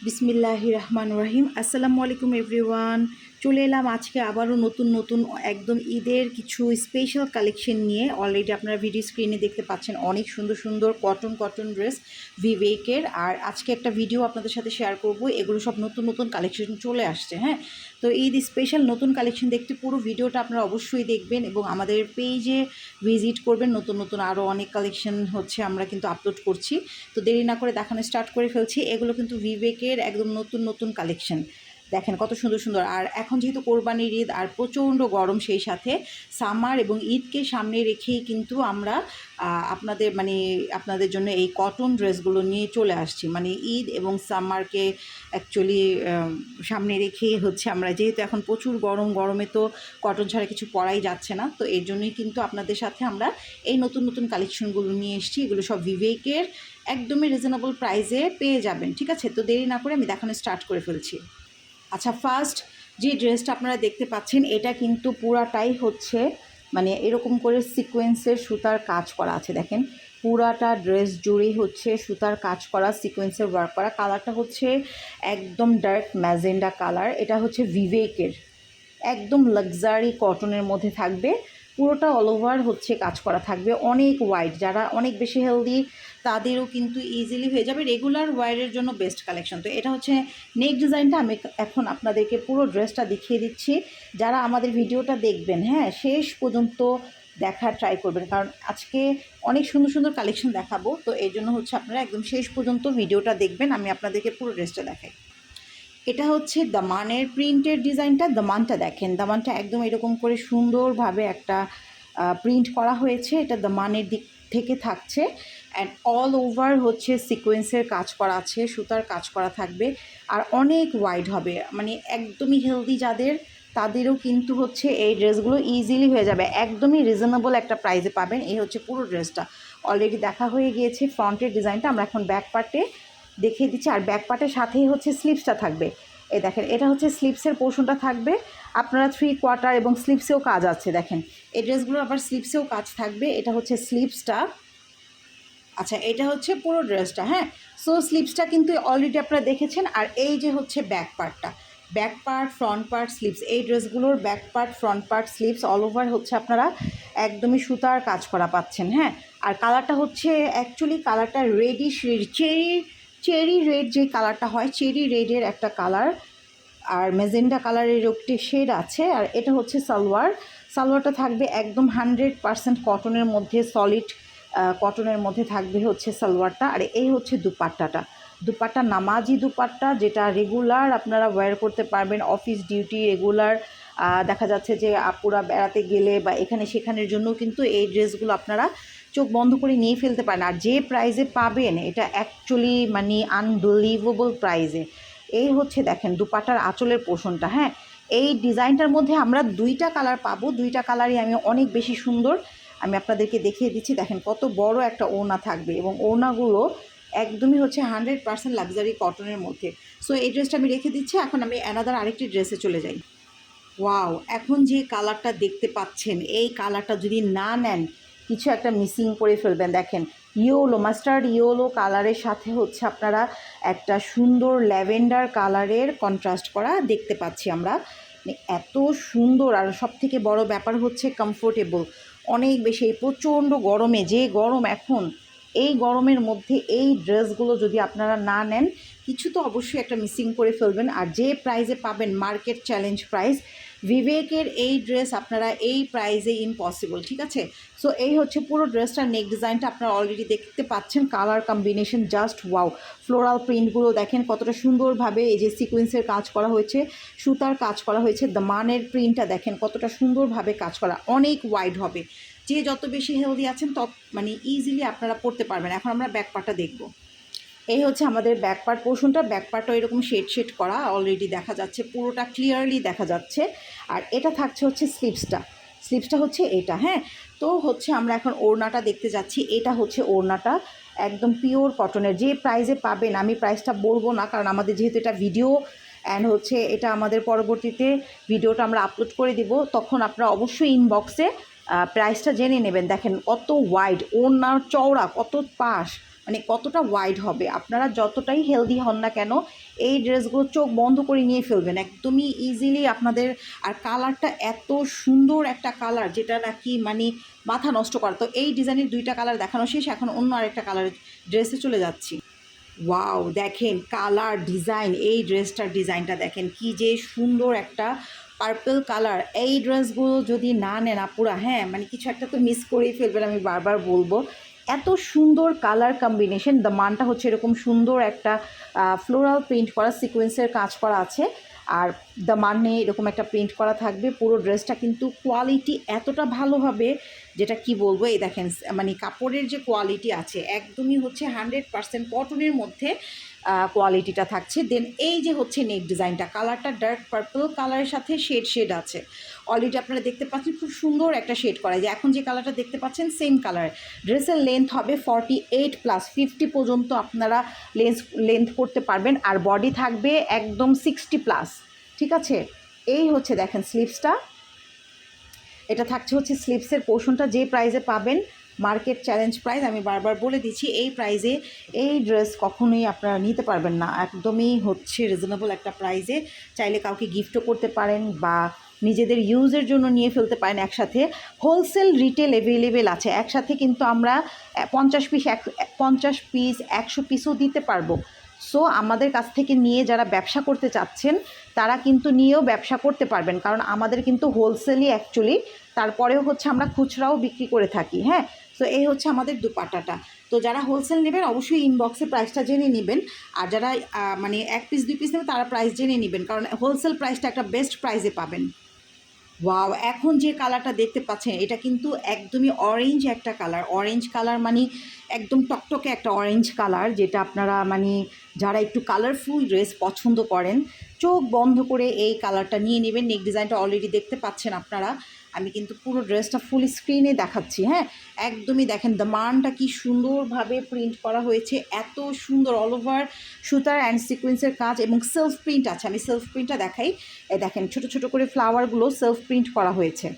বিসমিল্লাহির রহমানির রহিম। আসসালামু আলাইকুম এভরিওয়ান। চলে এলাম আজকে আবারও নতুন একদম ঈদের কিছু স্পেশাল কালেকশন নিয়ে। অলরেডি আপনারা ভিডিও স্ক্রিনে দেখতে পাচ্ছেন অনেক সুন্দর সুন্দর কটন ড্রেস ভিভেকের। আর আজকে একটা ভিডিও আপনাদের সাথে শেয়ার করব। এগুলো সব নতুন কালেকশন চলে আসছে। হ্যাঁ, তো ঈদ স্পেশাল নতুন কালেকশন দেখতে পুরো ভিডিওটা আপনারা অবশ্যই দেখবেন এবং আমাদের পেজে ভিজিট করবেন। নতুন আরও অনেক কালেকশন হচ্ছে আমরা কিন্তু আপলোড করছি। তো দেরি না করে দেখানো স্টার্ট করে ফেলছি। এগুলো কিন্তু ভিভেকের একদম নতুন কালেকশন। দেখেন কত সুন্দর সুন্দর। আর এখন যেহেতু কোরবানির ঈদ আর প্রচণ্ড গরম, সেই সাথে সামার এবং ঈদকে সামনে রেখেই কিন্তু আমরা আপনাদের জন্য এই কটন ড্রেসগুলো নিয়ে চলে আসছি। মানে ঈদ এবং সামারকে অ্যাকচুয়ালি সামনে রেখেই হচ্ছে আমরা, যেহেতু এখন প্রচুর গরমে তো কটন ছাড়া কিছু পরাই যাচ্ছে না। তো এর জন্যই কিন্তু আপনাদের সাথে আমরা এই নতুন কালেকশনগুলো নিয়ে এসেছি। এগুলো সব ভিভেকের, একদমই রিজনেবল প্রাইসে পেয়ে যাবেন। ঠিক আছে, তো দেরি না করে আমি দেখানো স্টার্ট করে ফেলছি। আচ্ছা, ফার্স্ট যে ড্রেসটা আপনারা দেখতে পাচ্ছেন এটা কিন্তু পুরাটাই হচ্ছে মানে এরকম করে সিকোয়েন্সের সুতার কাজ করা আছে। দেখেন পুরাটা ড্রেস জুড়েই হচ্ছে সুতার কাজ করা, সিকোয়েন্সের ওয়ার্ক করা। কালারটা হচ্ছে একদম ডার্ক ম্যাজেন্ডা কালার। এটা হচ্ছে ভিভেকের, একদম লাক্সারি কটনের মধ্যে থাকবে। পুরোটা অল ওভার হচ্ছে কাজ করা থাকবে, অনেক ওয়াইড। যারা অনেক বেশি হেলদি তাদেরও কিন্তু ইজিলি হয়ে যাবে। রেগুলার ওয়ারের জন্য বেস্ট কালেকশন। তো এটা হচ্ছে নেক ডিজাইনটা। আমি এখন আপনাদেরকে পুরো ড্রেসটা দেখিয়ে দিচ্ছি। যারা আমাদের ভিডিওটা দেখবেন, হ্যাঁ, শেষ পর্যন্ত দেখার ট্রাই করবেন, কারণ আজকে অনেক সুন্দর কালেকশন দেখাবো। তো এই জন্য হচ্ছে আপনারা একদম শেষ পর্যন্ত ভিডিওটা দেখবেন। আমি আপনাদেরকে পুরো ড্রেসটা দেখাই। এটা হচ্ছে দামানের প্রিন্টের ডিজাইনটা। দামানটা দেখেন, দামানটা একদম এরকম করে সুন্দরভাবে একটা প্রিন্ট করা হয়েছে। এটা দামানের দিক থেকে থাকছে অ্যান্ড অল ওভার হচ্ছে সিকোয়েন্সের কাজ করা আছে, সুতার কাজ করা থাকবে। আর অনেক ওয়াইড হবে, মানে একদমই হেলদি যাদের, তাদেরও কিন্তু হচ্ছে এই ড্রেসগুলো ইজিলি হয়ে যাবে। একদমই রিজনেবল একটা প্রাইসে পাবেন। এই হচ্ছে পুরো ড্রেসটা। অলরেডি দেখা হয়ে গিয়েছে ফ্রন্টের ডিজাইনটা। আমরা এখন ব্যাক পার্টে দেখিয়ে দিচ্ছি। আর ব্যাক পার্টের সাথেই হচ্ছে স্লিভসটা থাকবে। এই দেখেন, এটা হচ্ছে স্লিভসের পোর্শনটা থাকবে। আপনারা 3/4 এবং স্লিভসেও কাজ আছে। দেখেন এই ড্রেসগুলো আবার স্লিভসেও কাজ থাকবে। এটা হচ্ছে স্লিভসটা। আচ্ছা, এটা হচ্ছে পুরো ড্রেসটা। হ্যাঁ, সো স্লিভসটা কিন্তু অলরেডি আপনারা দেখেছেন। আর এই যে হচ্ছে ব্যাক পার্টটা, back part, front part, sleeves. এই ড্রেসগুলোর back part, front part, sleeves all over হচ্ছে আপনারা একদমই সুতার কাজ করা পাচ্ছেন। হ্যাঁ, আর কালারটা হচ্ছে অ্যাকচুয়ালি কালারটা রেডিশ, চেরি রেড যে কালারটা হয়, চেরি রেডের একটা কালার। আর মেজেন্ডা কালারের একটি শেড আছে। আর এটা হচ্ছে সালোয়ারটা থাকবে একদম 100% কটনের মধ্যে, সলিড কটনের মধ্যে থাকবে হচ্ছে সালোয়ারটা। আর এই হচ্ছে দুপাট্টা নামাজি দুপাট্টা, যেটা রেগুলার আপনারা ওয়্যার করতে পারবেন। অফিস ডিউটি রেগুলার দেখা যাচ্ছে যে আপুরা বেড়াতে গেলে বা এখানে সেখানের জন্য কিন্তু এই ড্রেসগুলো আপনারা চোখ বন্ধ করে নিয়ে ফেলতে পারেন। আর যে প্রাইসে পাবেন এটা অ্যাকচুয়ালি মানে আনবিলিভেবল প্রাইসে। এই হচ্ছে দেখেন দুপাট্টার আঁচলের পোর্শনটা। হ্যাঁ, এই ডিজাইনটার মধ্যে আমরা 2টা কালার পাবো। 2টা কালারই আমি অনেক বেশি সুন্দর। আমি আপনাদেরকে দেখিয়ে দিচ্ছি। দেখেন কত বড় একটা ওড়না থাকবে এবং ওড়নাগুলো একদমই হচ্ছে 100% লাক্সারি কটনের মধ্যে। সো এই ড্রেসটা আমি রেখে দিচ্ছি। এখন আমি অ্যানাদার আরেকটি ড্রেসে চলে যাই। ওয়াও, এখন যে কালারটা দেখতে পাচ্ছেন, এই কালারটা যদি না নেন কিছু একটা মিসিং করে ফেলবেন। দেখেন ইয়েলো, মাস্টার্ড ইয়েলো কালারের সাথে হচ্ছে আপনারা একটা সুন্দর ল্যাভেন্ডার কালারের কন্ট্রাস্ট করা দেখতে পাচ্ছি আমরা। মানে এত সুন্দর। আর সবথেকে বড় ব্যাপার হচ্ছে কমফোর্টেবল অনেক বেশি। এই প্রচণ্ড গরমে, যে গরম এখন, এই গরমের মধ্যে এই ড্রেসগুলো যদি আপনারা না নেন কিছু তো অবশ্যই একটা মিসিং করে ফেলবেন। আর যে প্রাইসে পাবেন, মার্কেট চ্যালেঞ্জ প্রাইস, ভিভেকের এই ড্রেস আপনারা এই প্রাইসে ইম্পসিবল। ঠিক আছে, সো এই হচ্ছে পুরো ড্রেসটার নেক ডিজাইনটা। আপনারা অলরেডি দেখতে পাচ্ছেন colour combination just wow. Floral প্রিন্টগুলো দেখেন কতটা সুন্দরভাবে এই যে সিকোয়েন্সের কাজ করা হয়েছে, সুতার কাজ করা হয়েছে। দামানের প্রিন্টটা দেখেন কতটা সুন্দরভাবে কাজ করা, অনেক ওয়াইড হবে। যে যত বেশি হেলদি আছেন তত মানে ইজিলি আপনারা পড়তে পারবেন। এখন আমরা ব্যাক পার্টটা দেখব। এই হচ্ছে আমাদের ব্যাক পার্ট পোর্শনটা। ব্যাক পার্টটা এরকম শেড করা অলরেডি দেখা যাচ্ছে, পুরোটা ক্লিয়ারলি দেখা যাচ্ছে। আর এটা থাকছে হচ্ছে স্লিভসটা হচ্ছে এটা। হ্যাঁ, তো হচ্ছে আমরা এখন ওড়নাটা দেখতে যাচ্ছি। এটা হচ্ছে ওড়নাটা একদম পিওর কটনের। যে প্রাইসে পাবেন, আমি প্রাইসটা বলবো না, কারণ আমাদের যেহেতু এটা ভিডিও অ্যান্ড হচ্ছে এটা আমাদের পরবর্তীতে ভিডিওটা আমরা আপলোড করে দিব, তখন আপনারা অবশ্যই ইনবক্সে প্রাইসটা জেনে নেবেন। দেখেন কত ওয়াইড, ওড়নার চওড়া, কত পাশ, মানে কতটা ওয়াইড হবে। আপনারা যতটাই হেলদি হন না কেন এই ড্রেসগুলো চোখ বন্ধ করে নিয়ে ফেলবেন একদমই ইজিলি আপনাদের। আর কালারটা এত সুন্দর একটা কালার যেটা নাকি মানে মাথা নষ্ট করা। তো এই ডিজাইনের 2টা কালার দেখানো শেষ, এখন অন্য আরেকটা কালারের ড্রেসে চলে যাচ্ছি। ওয়াও, দেখেন কালার ডিজাইন, এই ড্রেসটার ডিজাইনটা দেখেন কি যে সুন্দর একটা পার্পল কালার। এই ড্রেসগুলো যদি না নেন আপুরা, হ্যাঁ মানে কিছু একটা তো মিস করেই ফেলবেন, আমি বারবার বলবো। এত সুন্দর কালার কম্বিনেশন, দামানটা হচ্ছে এরকম সুন্দর একটা ফ্লোরাল প্রিন্ট করা সিকোয়েন্সের কাজ করা আছে, আর দামানে এরকম একটা প্রিন্ট করা থাকবে। পুরো ড্রেসটা কিন্তু কোয়ালিটি এতটা ভালো হবে যেটা কি বলবো। এই দেখেন মানে কাপড়ের যে কোয়ালিটি আছে একদমই হচ্ছে 100% কটনের মধ্যে কোয়ালিটিটা থাকছে। দেন এই যে হচ্ছে নেক ডিজাইনটা, কালারটা ডার্ক পার্পল কালারের সাথে শেড আছে। অলরেডি আপনারা দেখতে পাচ্ছেন খুব সুন্দর একটা শেড করা, যে এখন যে কালারটা দেখতে পাচ্ছেন সেম কালার। ড্রেসের লেন্থ হবে 48+ 50 পর্যন্ত আপনারা লেন্থ করতে পারবেন, আর বডি থাকবে একদম 60+। ঠিক আছে, এই হচ্ছে দেখেন স্লিভসটা, এটা থাকছে হচ্ছে স্লিভসের পোর্শনটা। যে প্রাইসে পাবেন মার্কেট চ্যালেঞ্জ প্রাইস, আমি বারবার বলে দিচ্ছি এই প্রাইসে এই ড্রেস কখনোই আপনারা নিতে পারবেন না, একদমই হচ্ছে রিজনেবল একটা প্রাইসে। চাইলে কাউকে গিফটও করতে পারেন বা নিজেদের ইউজের জন্য নিয়ে ফেলতে পারেন একসাথে। হোলসেল রিটেল অ্যাভেলেবেল আছে, একসাথে কিন্তু আমরা 50 পিস 100 পিসও দিতে পারবো। সো আমাদের কাছ থেকে নিয়ে যারা ব্যবসা করতে চাচ্ছেন তারা কিন্তু নিয়েও ব্যবসা করতে পারবেন, কারণ আমাদের কিন্তু হোলসেলই অ্যাকচুয়ালি, তারপরেও হচ্ছে আমরা খুচরাও বিক্রি করে থাকি। হ্যাঁ, তো এই হচ্ছে আমাদের দুপাট্টাটা। তো যারা হোলসেল নেবেন অবশ্যই ইনবক্সে প্রাইসটা জেনে নেবেন, আর যারা মানে 1 পিস 2 পিস নেবেন তারা প্রাইস জেনে নেবেন, কারণ হোলসেল প্রাইসটা একটা বেস্ট প্রাইসে পাবেন। ওয়াও, এখন যে কালারটা দেখতে পাচ্ছেন এটা কিন্তু একদমই অরেঞ্জ একটা কালার। অরেঞ্জ কালার মানে একদম টকটকে একটা অরেঞ্জ কালার, যেটা আপনারা মানে যারা একটু কালারফুল ড্রেস পছন্দ করেন চোখ বন্ধ করে এই কালারটা নিয়ে নেবেন। নেক ডিজাইনটা অলরেডি দেখতে পাচ্ছেন আপনারা, আমি কিন্তু পুরো ড্রেসটা ফুল স্ক্রিনে দেখাচ্ছি। হ্যাঁ, একদমই দেখেন দামানটা কি সুন্দরভাবে প্রিন্ট করা হয়েছে, এত সুন্দর অল ওভার সুতার অ্যান্ড সিকোয়েন্সের কাজ এবং সেলফ প্রিন্ট আছে। আমি সেলফ প্রিন্টটা দেখাই, দেখেন ছোট ছোট করে ফ্লাওয়ারগুলো সেলফ প্রিন্ট করা হয়েছে।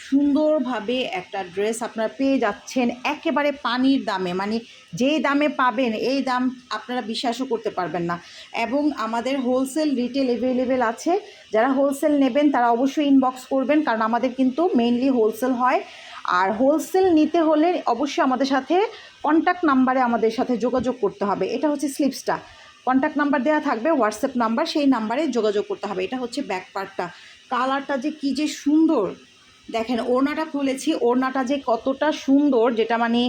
সুন্দরভাবে একটা ড্রেস আপনারা পেয়ে যাচ্ছেন একেবারে পানির দামে, মানে যেই দামে পাবেন এই দাম আপনারা বিশ্বাসও করতে পারবেন না। এবং আমাদের হোলসেল রিটেল অ্যাভেলেবেল আছে, যারা হোলসেল নেবেন তারা অবশ্যই ইনবক্স করবেন, কারণ আমাদের কিন্তু মেইনলি হোলসেল হয়। আর হোলসেল নিতে হলে অবশ্যই আমাদের সাথে কন্ট্যাক্ট নাম্বারে আমাদের সাথে যোগাযোগ করতে হবে। এটা হচ্ছে স্লিপসটা, কন্ট্যাক্ট নাম্বার দেওয়া থাকবে, হোয়াটসঅ্যাপ নাম্বার, সেই নাম্বারে যোগাযোগ করতে হবে। এটা হচ্ছে ব্যাক পার্টটা, কালারটা যে কী যে সুন্দর দেখেন। ওড়নাটা খুলেছি, ওড়নাটা যে কতটা সুন্দর যেটা মানে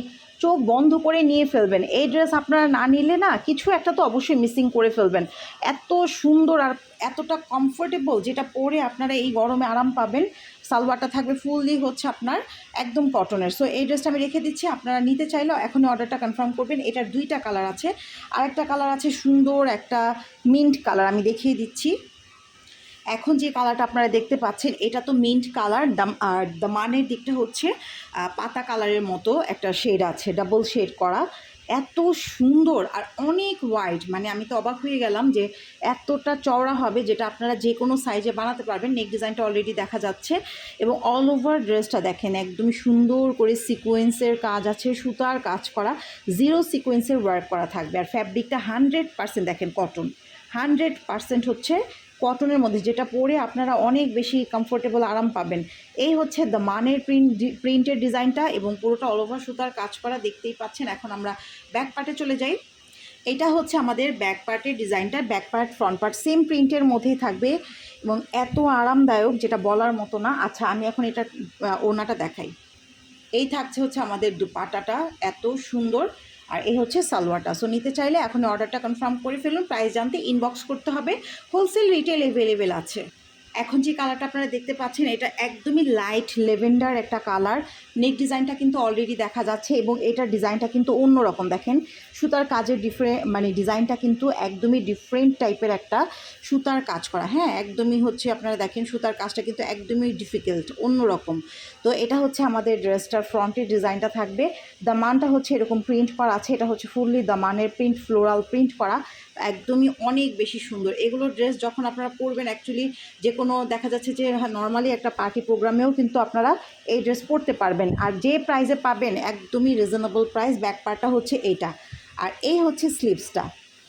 চোখ বন্ধ করে নিয়ে ফেলবেন। এই ড্রেস আপনারা না নিলে না কিছু একটা তো অবশ্যই মিসিং করে ফেলবেন, এত সুন্দর আর এতটা কমফোর্টেবল, যেটা পরে আপনারা এই গরমে আরাম পাবেন। সালোয়ারটা থাকবে ফুললি হচ্ছে আপনার একদম কটনের। সো এই ড্রেসটা আমি রেখে দিচ্ছি, আপনারা নিতে চাইলেও এখনই অর্ডারটা কনফার্ম করবেন। এটার 2টা কালার আছে, আরেকটা কালার আছে সুন্দর একটা মিন্ট কালার, আমি দেখিয়ে দিচ্ছি। এখন যে কালারটা আপনারা দেখতে পাচ্ছেন এটা তো মিন্ট কালার, আর দামানের দিকটা হচ্ছে পাতা কালারের মতো একটা শেড আছে, ডাবল শেড করা, এত সুন্দর আর অনেক ওয়াইড। মানে আমি তো অবাক হয়ে গেলাম যে এতটা চওড়া হবে, যেটা আপনারা যে কোনো সাইজে বানাতে পারবেন। নেক ডিজাইনটা অলরেডি দেখা যাচ্ছে এবং অল ওভার ড্রেসটা দেখেন একদমই সুন্দর করে সিকোয়েন্সের কাজ আছে, সুতার কাজ করা, 0 সিকোয়েন্সের ওয়ার্ক করা থাকবে। আর ফ্যাব্রিকটা 100% দেখেন কটন, 100% হচ্ছে কটনের মধ্যে, যেটা পরে আপনারা অনেক বেশি কমফোর্টেবল আরাম পাবেন। এই হচ্ছে দামানের প্রিন্টের ডিজাইনটা এবং পুরোটা অল ওভার সুতার কাজ করা, দেখতেই পাচ্ছেন। এখন আমরা ব্যাক পার্টে চলে যাই। এটা হচ্ছে আমাদের ব্যাক পার্টের ডিজাইনটা, back part front part same প্রিন্টের মধ্যেই থাকবে এবং এত আরামদায়ক যেটা বলার মতো না। আচ্ছা, আমি এখন এটা ওড়নাটা দেখাই। এই থাকছে হচ্ছে আমাদের দুপাটাটা, এত সুন্দর, আর এই হচ্ছে সালোয়ারটা। সো নিতে চাইলে এখন অর্ডারটা কনফার্ম করে ফেলুন, প্রাইস জানতে ইনবক্স করতে হবে, হোলসেল রিটেল অ্যাভেলেবেল আছে। এখন যে কালারটা আপনারা দেখতে পাচ্ছেন এটা একদমই লাইট লেভেন্ডার একটা কালার। নেক ডিজাইনটা কিন্তু অলরেডি দেখা যাচ্ছে এবং এটার ডিজাইনটা কিন্তু অন্যরকম, দেখেন সুতার কাজের মানে ডিজাইনটা কিন্তু একদমই ডিফারেন্ট টাইপের একটা সুতার কাজ করা। হ্যাঁ, একদমই হচ্ছে আপনারা দেখেন সুতার কাজটা কিন্তু একদমই ডিফিকাল্ট, অন্যরকম। তো এটা হচ্ছে আমাদের ড্রেসটার ফ্রন্টের ডিজাইনটা থাকবে, দামানটা হচ্ছে এরকম প্রিন্ট করা আছে, এটা হচ্ছে ফুললি দামানের প্রিন্ট, ফ্লোরাল প্রিন্ট করা, একদমই অনেক বেশি সুন্দর। এগুলো ড্রেস যখন আপনারা পরবেন অ্যাকচুয়ালি যে কোনো দেখা যাচ্ছে যে নর্মালি একটা পার্টি প্রোগ্রামেও কিন্তু আপনারা এই ড্রেস পরতে পারবেন। আর যে প্রাইসে পাবেন একদমই রিজনেবল প্রাইস, ব্যাক পার্টটা হচ্ছে এইটা। আর এই হচ্ছে স্লিভসটা,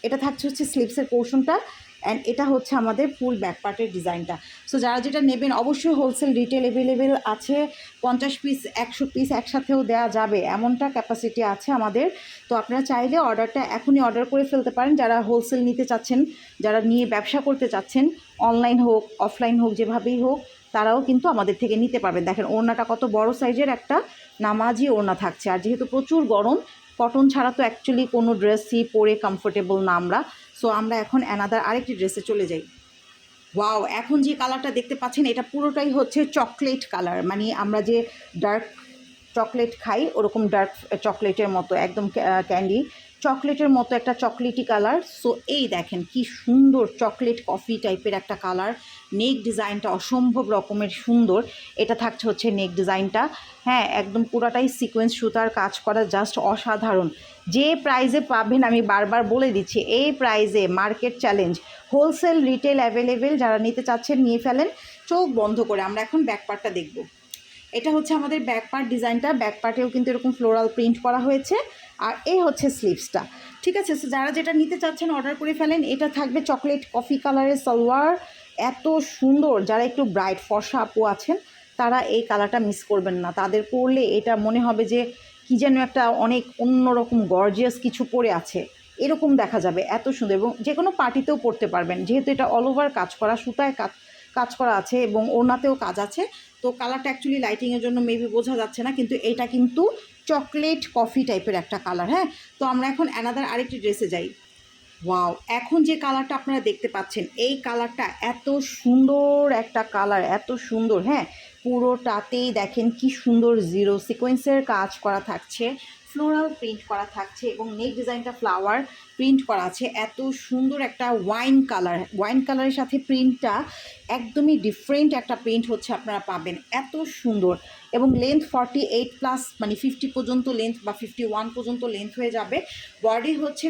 এটা থাকছে হচ্ছে স্লিভসের পোর্শনটা, অ্যান্ড এটা হচ্ছে আমাদের ফুল ব্যাক পার্টের ডিজাইনটা। সো যারা যেটা নেবেন অবশ্যই হোলসেল রিটেল অ্যাভেলেবেল আছে, 50 পিস 100 পিস একসাথেও দেওয়া যাবে এমনটা ক্যাপাসিটি আছে আমাদের। তো আপনারা চাইলে অর্ডারটা এখনই অর্ডার করে ফেলতে পারেন, যারা হোলসেল নিতে চাচ্ছেন, যারা নিয়ে ব্যবসা করতে চাচ্ছেন, অনলাইন হোক অফলাইন হোক যেভাবেই হোক, তারাও কিন্তু আমাদের থেকে নিতে পারবেন। দেখেন ওড়নাটা কত বড় সাইজের একটা নামাজি ওড়না থাকছে। আর যেহেতু প্রচুর গরম, কটন ছাড়া তো অ্যাকচুয়ালি কোনো ড্রেসই পরে কমফোর্টেবল না আমরা। সো আমরা এখন অ্যানাদার আরেকটি ড্রেসে চলে যাই। ওয়াও, এখন যে কালারটা দেখতে পাচ্ছেন এটা পুরোটাই হচ্ছে চকলেট কালার, মানে আমরা যে ডার্ক চকলেট খাই ওরকম ডার্ক চকলেটের মতো, একদম ক্যান্ডি চকলেটের মতো একটা চকলেটি কালার। সো এই দেখেন কি সুন্দর চকলেট কফি টাইপের একটা কালার। নেক ডিজাইনটা অসম্ভব রকমের সুন্দর। এটা থাকছে হচ্ছে নেক ডিজাইনটা, হ্যাঁ একদম পুরাটাই সিকোয়েন্স সুতার কাজ করা, জাস্ট অসাধারণ। যে প্রাইজে পাবেন আমি বারবার বলে দিচ্ছি, এই প্রাইজে market challenge, wholesale retail available, যারা নিতে চাচ্ছেন নিয়ে ফেলেন চোখ বন্ধ করে। আমরা এখন ব্যাক পার্টটা দেখব। এটা হচ্ছে আমাদের ব্যাক পার্ট ডিজাইনটা, ব্যাক পার্টেও কিন্তু এরকম ফ্লোরাল প্রিন্ট করা হয়েছে। আর এই হচ্ছে স্লিভসটা, ঠিক আছে। সো যারা যেটা নিতে চাচ্ছেন অর্ডার করে ফেলেন। এটা থাকবে চকলেট কফি কালারের সালোয়ার, এত সুন্দর। যারা একটু ব্রাইট ফর্সা আপু আছেন তারা এই কালারটা মিস করবেন না, তাদের পরলে এটা মনে হবে যে কী যেন একটা অনেক অন্যরকম গর্জিয়াস কিছু পরে আছে এরকম দেখা যাবে, এত সুন্দর। এবং যে কোনো পার্টিতেও পরতে পারবেন, যেহেতু এটা অল ওভার কাজ করা, সুতায় কাজ করা আছে এবং ওড়নাতেও কাজ আছে। তো কালারটা অ্যাকচুয়ালি লাইটিংয়ের জন্য মেবি বোঝা যাচ্ছে না, কিন্তু এটা কিন্তু চকলেট কফি টাইপের একটা কালার। হ্যাঁ, তো আমরা এখন অ্যানাদার আরেকটি ড্রেসে যাই। ওয়াও, এখন যে কালারটা আপনারা দেখতে পাচ্ছেন এই কালারটা এত সুন্দর একটা কালার, এত সুন্দর। হ্যাঁ, পুরোটাতেই দেখেন কি সুন্দর জিরো সিকোয়েন্সের কাজ করা থাকছে, ফ্লোরাল প্রিন্ট করা থাকছে এবং নেক ডিজাইনটা ফ্লাওয়ার প্রিন্ট করা আছে। এত সুন্দর একটা ওয়াইন কালার, ওয়াইন কালারের সাথে প্রিন্টটা একদমই ডিফারেন্ট একটা প্রিন্ট হচ্ছে আপনারা পাবেন, এত সুন্দর। এবং লেন্থ 48+, মানে 50 পর্যন্ত লেন্থ বা 51 পর্যন্ত লেন্থ হয়ে যাবে। বডি হচ্ছে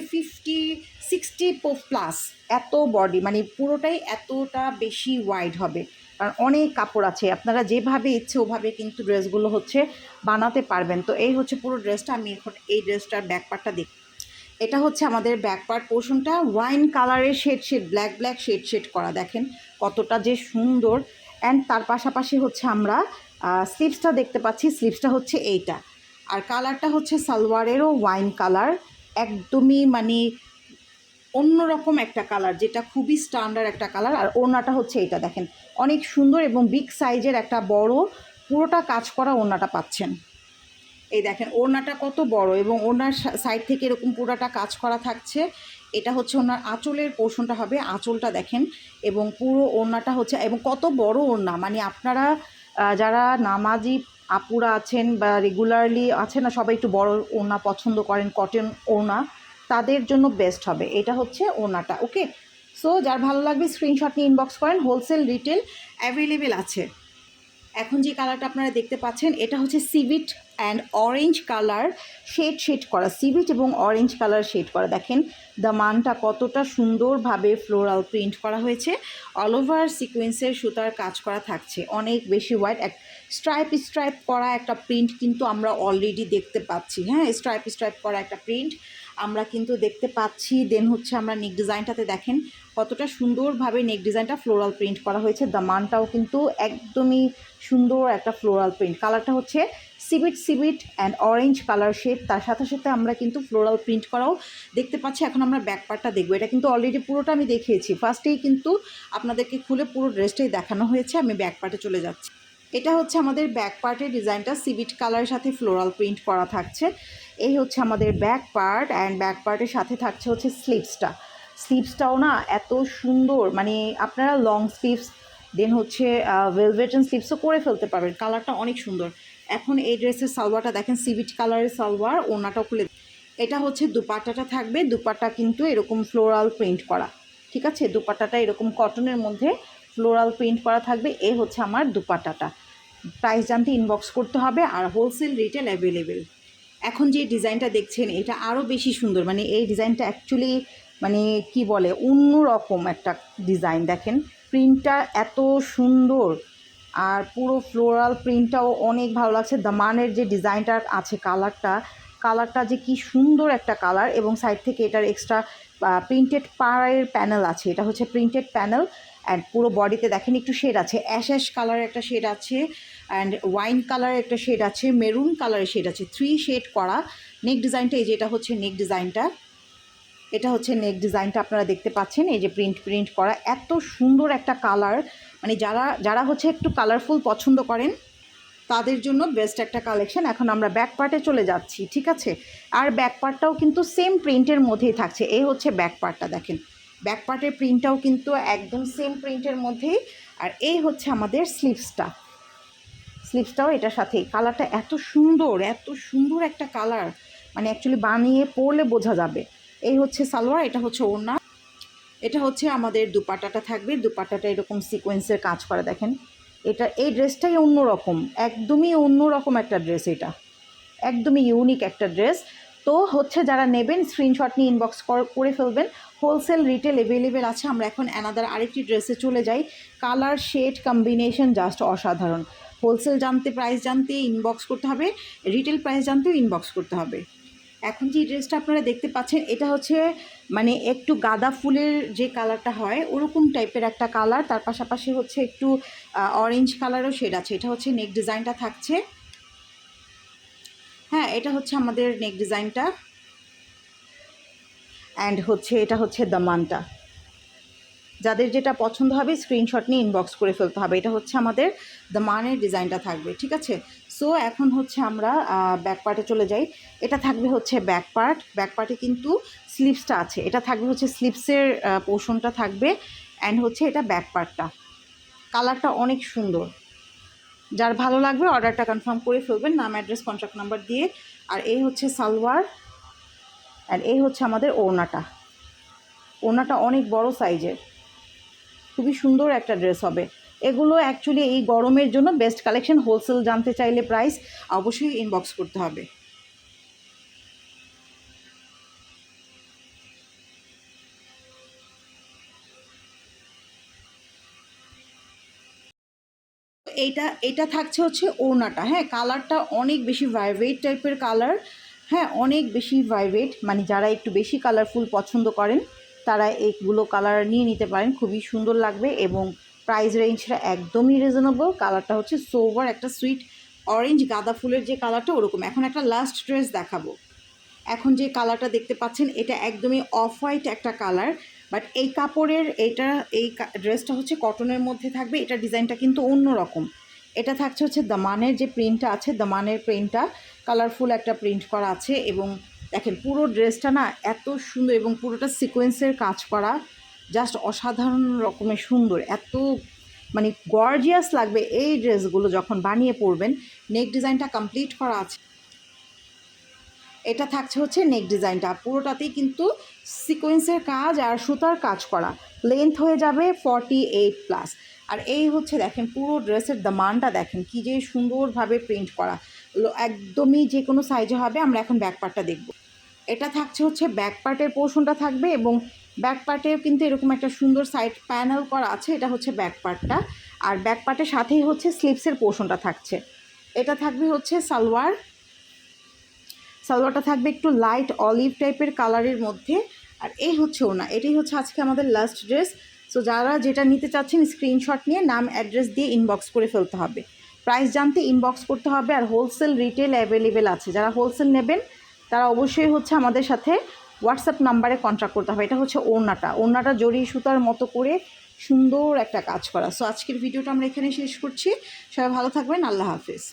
60 প্লাস, এত বডি, মানে পুরোটাই এতটা বেশি ওয়াইড হবে। কারণ অনেক কাপড় আছে, আপনারা যেভাবে ইচ্ছে ওভাবে কিন্তু ড্রেসগুলো হচ্ছে বানাতে পারবেন। তো এই হচ্ছে পুরো ড্রেসটা। আমি এখন এই ড্রেসটার ব্যাক পার্টটা দেখি। এটা হচ্ছে আমাদের ব্যাক পার্ট পোর্শনটা, ওয়াইন কালারের শেড ব্ল্যাক শেড করা, দেখেন কতটা যে সুন্দর। অ্যান্ড তার পাশাপাশি হচ্ছে আমরা স্লিভসটা দেখতে পাচ্ছি, স্লিভসটা হচ্ছে এইটা। আর কালারটা হচ্ছে সালোয়ারেরও ওয়াইন কালার, একদমই মানে অন্যরকম একটা কালার, যেটা খুবই স্ট্যান্ডার্ড একটা কালার। আর ওড়নাটা হচ্ছে এইটা, দেখেন অনেক সুন্দর এবং বিগ সাইজের একটা বড় পুরোটা কাজ করা ওড়নাটা পাচ্ছেন। এই দেখেন ওড়নাটা কত বড় এবং ওড়নার সাইড থেকে এরকম পুরোটা কাজ করা থাকছে। এটা হচ্ছে ওনার আঁচলের পোর্শনটা হবে, আঁচলটা দেখেন, এবং পুরো ওড়নাটা হচ্ছে, এবং কত বড় ওড়না। মানে আপনারা যারা নামাজি আপুরা আছেন বা রেগুলারলি আছেন না, সবাই একটু বড় ওড়না পছন্দ করেন, কটন ওড়না, তাদের জন্য বেস্ট হবে। এটা হচ্ছে ওড়নাটা, ওকে। সো যার ভালো লাগবে স্ক্রিনশট নিয়ে ইনবক্স করেন, হোলসেল রিটেল অ্যাভেলেবেল আছে। এখন যে কালারটা আপনারা দেখতে পাচ্ছেন এটা হচ্ছে সিভিট অ্যান্ড অরেঞ্জ কালার শেড করা, সিভিট এবং অরেঞ্জ কালার শেড করা। দেখেন দামানটা কতটা সুন্দরভাবে ফ্লোরাল প্রিন্ট করা হয়েছে, অল ওভার সিকোয়েন্সের সুতার কাজ করা থাকছে, অনেক বেশি ওয়াইড। এক স্ট্রাইপ করা একটা প্রিন্ট কিন্তু আমরা অলরেডি দেখতে পাচ্ছি। হ্যাঁ, স্ট্রাইপ করা একটা প্রিন্ট আমরা কিন্তু দেখতে পাচ্ছি। দেন হচ্ছে আমরা নেক ডিজাইনটাতে দেখেন কতটা সুন্দরভাবে নেক ডিজাইনটা ফ্লোরাল প্রিন্ট করা হয়েছে। দামানটাও কিন্তু একদমই সুন্দর একটা ফ্লোরাল প্রিন্ট। কালারটা হচ্ছে সিভিট অ্যান্ড অরেঞ্জ কালার শেড, তার সাথে সাথে আমরা কিন্তু ফ্লোরাল প্রিন্ট করাও দেখতে পাচ্ছি। এখন আমরা ব্যাক পার্টটা দেখবো। এটা কিন্তু অলরেডি পুরোটা আমি দেখিয়েছি, ফার্স্টেই কিন্তু আপনাদেরকে খুলে পুরো ড্রেসটাই দেখানো হয়েছে। আমি ব্যাক পার্টে চলে যাচ্ছি। এটা হচ্ছে আমাদের ব্যাক পার্টের ডিজাইনটা, সিভিট কালারের সাথে ফ্লোরাল প্রিন্ট করা থাকছে। এই হচ্ছে আমাদের ব্যাক পার্ট, অ্যান্ড ব্যাক পার্টের সাথে থাকছে হচ্ছে স্লিভসটাও না এত সুন্দর, মানে আপনারা লং স্লিভস দেন হচ্ছে ভেলভেট স্লিভসও করে ফেলতে পারবেন, কালারটা অনেক সুন্দর। এখন এই ড্রেসের সালোয়ারটা দেখেন, সিভিট কালারের সালোয়ার, ওড়নাটাও খুলে। এটা হচ্ছে দুপাট্টাটা থাকবে, দুপাট্টা কিন্তু এরকম ফ্লোরাল প্রিন্ট করা, ঠিক আছে। দুপাট্টাটা এরকম কটনের মধ্যে ফ্লোরাল প্রিন্ট করা থাকবে। এ হচ্ছে আমার দুপাট্টাটা। প্রাইস জানতে ইনবক্স করতে হবে, আর হোলসেল রিটেল অ্যাভেলেবেল। এখন যে ডিজাইনটা দেখছেন এটা আরও বেশি সুন্দর, মানে এই ডিজাইনটা অ্যাকচুয়ালি মানে কি বলে অন্যরকম একটা ডিজাইন। দেখেন প্রিন্টটা এত সুন্দর, আর পুরো ফ্লোরাল প্রিন্টটাও অনেক ভালো লাগছে। দামানের যে ডিজাইনটা আছে, কালারটা যে কি সুন্দর একটা কালার, এবং সাইড থেকে এটার এক্সট্রা প্রিন্টেড পাড়ের প্যানেল আছে, এটা হচ্ছে প্রিন্টেড প্যানেল। অ্যান্ড পুরো বডিতে দেখেন একটু শেড আছে, অ্যাশ কালারের একটা শেড আছে, অ্যান্ড ওয়াইন কালারের একটা শেড আছে, মেরুন কালারের শেড আছে, 3 শেড করা। নেক ডিজাইনটা এই যে এটা হচ্ছে নেক ডিজাইনটা, এটা হচ্ছে নেক ডিজাইনটা আপনারা দেখতে পাচ্ছেন, এই যে প্রিন্ট করা, এত সুন্দর একটা কালার। মানে যারা হচ্ছে একটু কালারফুল পছন্দ করেন তাদের জন্য বেস্ট একটা কালেকশন। এখন আমরা ব্যাক পার্টে চলে যাচ্ছি, ঠিক আছে। আর ব্যাক পার্টটাও কিন্তু সেম প্রিন্টের মধ্যেই থাকছে, এই হচ্ছে ব্যাক পার্টটা, দেখেন ব্যাক পার্টের প্রিন্টটাও কিন্তু একদম সেম প্রিন্টের মধ্যেই। আর এই হচ্ছে আমাদের স্লিভসটাও এটার সাথেই। কালারটা এত সুন্দর একটা কালার, মানে অ্যাকচুয়ালি বানিয়ে পরলে বোঝা যাবে। এই হচ্ছে সালোয়ার, এটা হচ্ছে ওড়না, এটা হচ্ছে আমাদের দুপাট্টাটা থাকবে। দুপাট্টাটা এরকম সিকোয়েন্সের কাজ করা, দেখেন এই ড্রেসটাই অন্যরকম, একদমই অন্যরকম একটা ড্রেস, এটা একদমই ইউনিক একটা ড্রেস। তো হচ্ছে যারা নেবেন স্ক্রিনশট নিয়ে ইনবক্স করে ফেলবেন। হোলসেল রিটেল অ্যাভেলেবেল আছে। আমরা এখন অ্যানাদার আরেকটি ড্রেসে চলে যাই। কালার শেড কম্বিনেশন জাস্ট অসাধারণ। হোলসেল জানতে, প্রাইস জানতে ইনবক্স করতে হবে, রিটেল প্রাইস জানতেও ইনবক্স করতে হবে। এখন যে ড্রেসটা আপনারা দেখতে পাচ্ছেন এটা হচ্ছে মানে একটু গাঁদা ফুলের যে কালারটা হয় ওরকম টাইপের একটা কালার, তার পাশাপাশি হচ্ছে একটু অরেঞ্জ কালারও শেড আছে। এটা হচ্ছে নেক ডিজাইনটা থাকছে, হ্যাঁ এটা হচ্ছে আমাদের নেক ডিজাইনটা, অ্যান্ড হচ্ছে এটা হচ্ছে দামানটা। যাদের যেটা পছন্দ হবে স্ক্রিনশট নিয়ে ইনবক্স করে ফেলতে হবে। এটা হচ্ছে আমাদের দামানের ডিজাইনটা থাকবে, ঠিক আছে। সো এখন হচ্ছে আমরা ব্যাক পার্টে চলে যাই। এটা থাকবে হচ্ছে ব্যাক পার্টে কিন্তু স্লিভসটা আছে, এটা থাকবে হচ্ছে স্লিভসের পোর্শনটা থাকবে, অ্যান্ড হচ্ছে এটা ব্যাক পার্টটা। কালারটা অনেক সুন্দর, যার ভালো লাগবে অর্ডারটা কনফার্ম করে ফেলবেন নাম, অ্যাড্রেস, কন্ট্যাক্ট নাম্বার দিয়ে। আর এই হচ্ছে সালোয়ার, আর এই হচ্ছে আমাদের ওড়নাটা অনেক বড় সাইজের, খুবই সুন্দর একটা ড্রেস হবে। এগুলো অ্যাকচুয়ালি এই গরমের জন্য বেস্ট কালেকশন। হোলসেল জানতে চাইলে প্রাইস অবশ্যই ইনবক্স করতে হবে। এটা থাকছে হচ্ছে ওড়নাটা, হ্যাঁ কালারটা অনেক বেশি ভাইব্রেট টাইপের কালার, হ্যাঁ অনেক বেশি ভাইব্রেট, মানে যারা একটু বেশি কালারফুল পছন্দ করেন তারা এইগুলো কালার নিয়ে নিতে পারেন, খুবই সুন্দর লাগবে। এবং প্রাইস রেঞ্জটা একদমই রিজনেবল। কালারটা হচ্ছে সোভার একটা সুইট অরেঞ্জ গাঁদা ফুলের যে কালারটা ওরকম। এখন একটা লাস্ট ড্রেস দেখাবো। এখন যে কালারটা দেখতে পাচ্ছেন এটা একদমই অফ হোয়াইট একটা কালার, বাট এই কাপড়ের এই ড্রেসটা হচ্ছে কটনের মধ্যে থাকবে। এটা ডিজাইনটা কিন্তু অন্য রকম। এটা থাকছে হচ্ছে দামানের যে প্রিন্টটা আছে, দামানের প্রিন্টটা কালারফুল একটা প্রিন্ট করা আছে। এবং দেখেন পুরো ড্রেসটা না এত সুন্দর, এবং পুরোটা সিকোয়েন্সের কাজ করা, জাস্ট অসাধারণ রকমের সুন্দর, এত মানে গর্জিয়াস লাগবে এই ড্রেসগুলো যখন বানিয়ে পরবেন। নেক ডিজাইনটা কমপ্লিট করা আছে। এটা থাকছে হচ্ছে নেক ডিজাইনটা, পুরোটাতেই কিন্তু সিকোয়েন্সের কাজ আর সুতার কাজ করা। লেন্থ হয়ে যাবে 48+। আর এই হচ্ছে দেখেন পুরো ড্রেসের দামানটা দেখেন কি যে সুন্দরভাবে প্রিন্ট করা, একদমই যে কোনো সাইজে হবে। আমরা এখন ব্যাক পার্টটা দেখব। এটা থাকছে হচ্ছে ব্যাক পার্টের পোর্শনটা থাকবে, এবং ব্যাক পার্টেও কিন্তু এরকম একটা সুন্দর সাইড প্যানেল করা আছে। এটা হচ্ছে ব্যাক পার্টটা, আর ব্যাক পার্টের সাথেই হচ্ছে স্লিভসের পোর্শনটা থাকছে। এটা থাকবে হচ্ছে সালোয়ারটা থাকবে একটু লাইট অলিভ টাইপের কালারের মধ্যে। আর এই হচ্ছে ওড়না। এটাই হচ্ছে আজকে আমাদের লাস্ট ড্রেস। সো যারা যেটা নিতে চাচ্ছেন স্ক্রিনশট নিয়ে নাম, অ্যাড্রেস দিয়ে ইনবক্স করে ফেলতে হবে। প্রাইস জানতে ইনবক্স করতে হবে। আর হোলসেল রিটেল অ্যাভেলেবেল আছে, যারা হোলসেল নেবেন তারা অবশ্যই হচ্ছে আমাদের সাথে হোয়াটসঅ্যাপ নাম্বারে কন্ট্যাক্ট করতে হবে। এটা হচ্ছে ওড়নাটা জরি সুতার মতো করে সুন্দর একটা কাজ করা। সো আজকের ভিডিওটা আমরা এখানে শেষ করছি। সবাই ভালো থাকবেন, আল্লাহ হাফিজ।